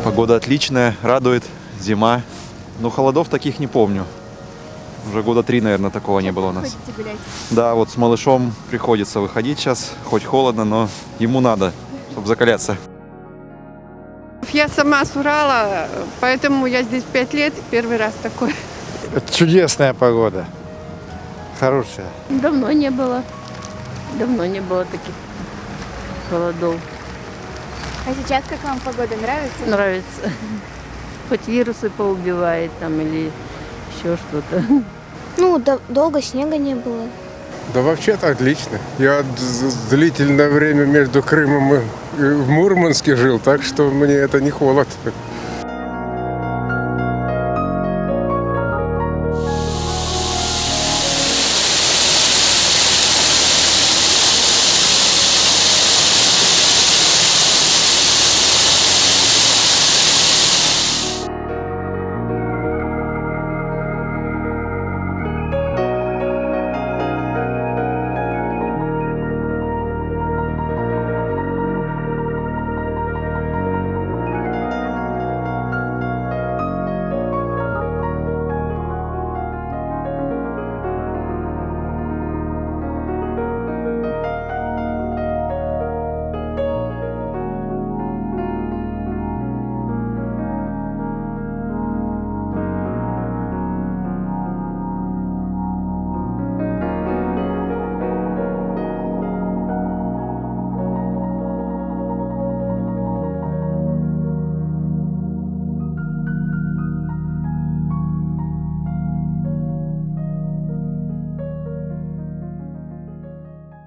Погода отличная, радует, зима. Но холодов таких не помню. Уже года 3, наверное, такого не было у нас. Ходите гулять? Да, вот с малышом приходится выходить сейчас. Хоть холодно, но ему надо, чтобы закаляться. Я сама с Урала, поэтому я здесь 5 лет, первый раз такой. Это чудесная погода. Хорошая. Давно не было. Давно не было таких холодов. А сейчас как вам погода нравится? Нравится. Хоть вирусы поубивает там или еще что-то. Ну, долго снега не было. Да вообще-то отлично. Я длительное время между Крымом и в Мурманске жил, так что мне это не холод.